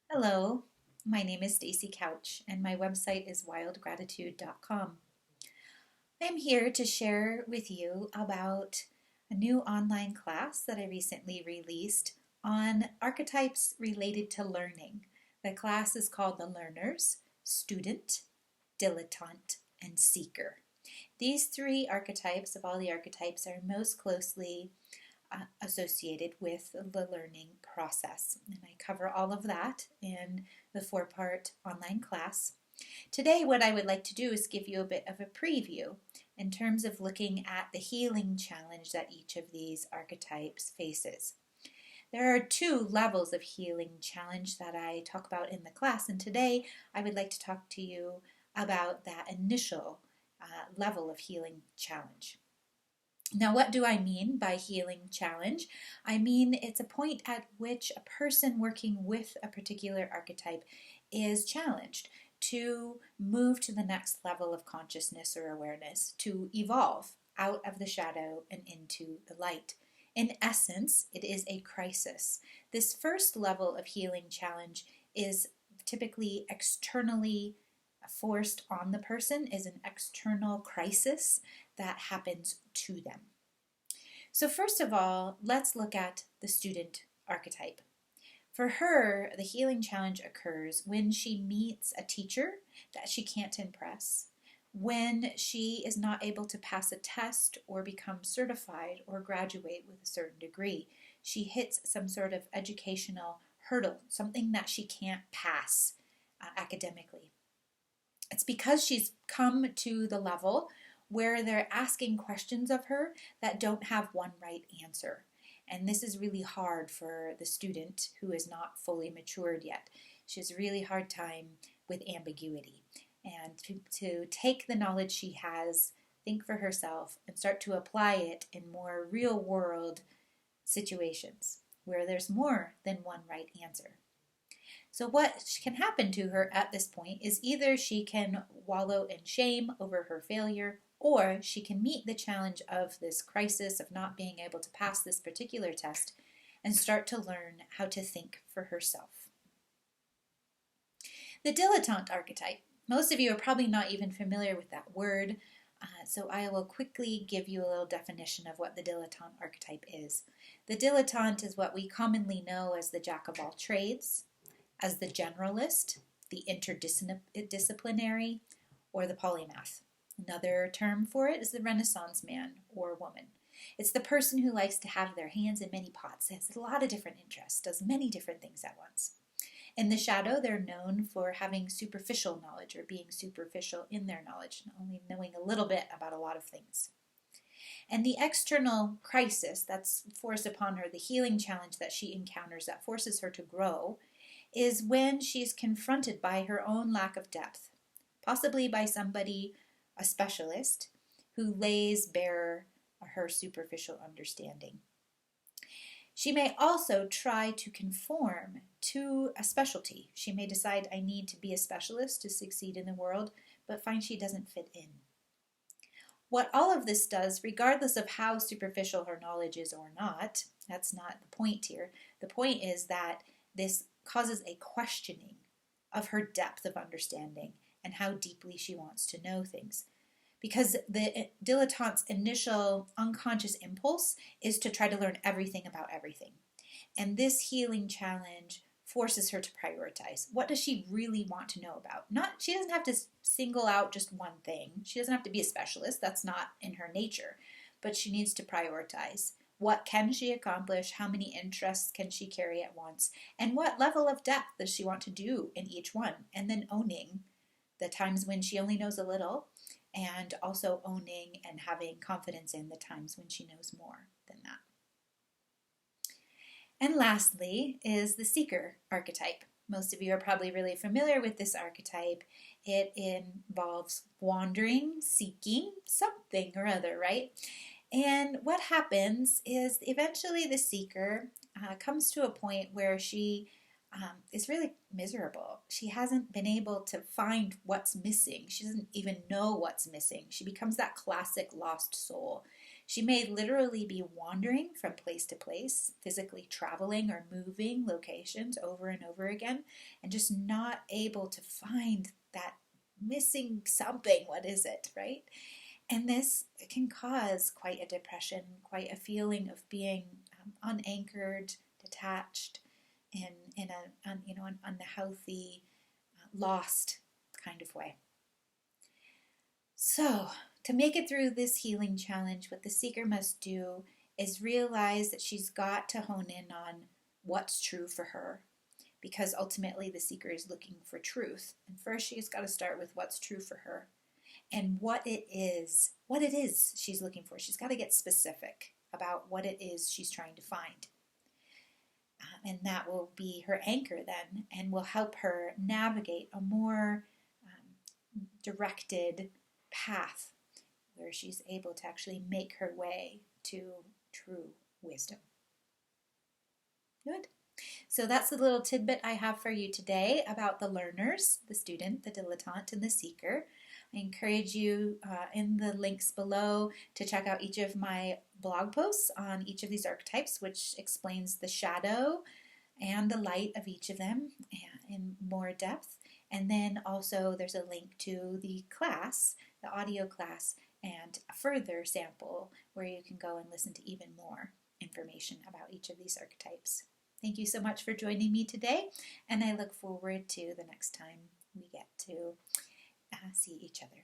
Hello, my name is Stacey Couch and my website is wildgratitude.com. I'm here to share with you about a new online class that I recently released on archetypes related to learning. The class is called The Learners, Student, Dilettante, and Seeker. These three archetypes of all the archetypes are most closely associated with the learning process. And I cover all of that in the 4-part online class. Today, what I would like to do is give you a bit of a preview in terms of looking at the healing challenge that each of these archetypes faces. There are 2 levels of healing challenge that I talk about in the class, and today I would like to talk to you about that initial level of healing challenge. Now, what do I mean by healing challenge? I mean it's a point at which a person working with a particular archetype is challenged to move to the next level of consciousness or awareness, to evolve out of the shadow and into the light. In essence, it is a crisis. This first level of healing challenge is typically externally forced on the person, is an external crisis that happens to them. So first of all, let's look at the student archetype. For her, the healing challenge occurs when she meets a teacher that she can't impress, when she is not able to pass a test or become certified or graduate with a certain degree. She hits some sort of educational hurdle, something that she can't pass academically. It's because she's come to the level where they're asking questions of her that don't have one right answer. And this is really hard for the student who is not fully matured yet. She has a really hard time with ambiguity. And to take the knowledge she has, think for herself, and start to apply it in more real world situations where there's more than one right answer. So what can happen to her at this point is either she can wallow in shame over her failure, or she can meet the challenge of this crisis of not being able to pass this particular test and start to learn how to think for herself. The dilettante archetype. Most of you are probably not even familiar with that word, so I will quickly give you a little definition of what the dilettante archetype is. The dilettante is what we commonly know as the jack of all trades, as the generalist, the interdisciplinary, or the polymath. Another term for it is the Renaissance man or woman. It's the person who likes to have their hands in many pots, has a lot of different interests, does many different things at once. In the shadow, they're known for having superficial knowledge or being superficial in their knowledge, only knowing a little bit about a lot of things. And the external crisis that's forced upon her, the healing challenge that she encounters that forces her to grow, is when she's confronted by her own lack of depth, possibly by somebody, a specialist, who lays bare her superficial understanding. She may also try to conform to a specialty. She may decide, I need to be a specialist to succeed in the world, but find she doesn't fit in. What all of this does, regardless of how superficial her knowledge is or not, that's not the point here. The point is that this causes a questioning of her depth of understanding and how deeply she wants to know things. Because the dilettante's initial unconscious impulse is to try to learn everything about everything. And this healing challenge forces her to prioritize. What does she really want to know about? She doesn't have to single out just one thing. She doesn't have to be a specialist. That's not in her nature. But she needs to prioritize. What can she accomplish? How many interests can she carry at once? And what level of depth does she want to do in each one? And then owning the times when she only knows a little, and also owning and having confidence in the times when she knows more than that. And lastly is the seeker archetype. Most of you are probably really familiar with this archetype. It involves wandering, seeking something or other, right? And what happens is eventually the seeker comes to a point where she is really miserable. She hasn't been able to find what's missing. She doesn't even know what's missing. She becomes that classic lost soul. She may literally be wandering from place to place, physically traveling or moving locations over and over again, and just not able to find that missing something. What is it, right? And this can cause quite a depression, quite a feeling of being unanchored, detached, in an unhealthy, lost kind of way. So, to make it through this healing challenge, what the seeker must do is realize that she's got to hone in on what's true for her, because ultimately the seeker is looking for truth. And first she's got to start with what's true for her and what it is she's looking for. She's got to get specific about what it is she's trying to find. And that will be her anchor then, and will help her navigate a more directed path where she's able to actually make her way to true wisdom. Good. So that's the little tidbit I have for you today about the learners, the student, the dilettante, and the seeker. I encourage you in the links below to check out each of my blog posts on each of these archetypes, which explains the shadow and the light of each of them in more depth. And then also there's a link to the class, the audio class, and a further sample where you can go and listen to even more information about each of these archetypes. Thank you so much for joining me today, and I look forward to the next time we get to see each other.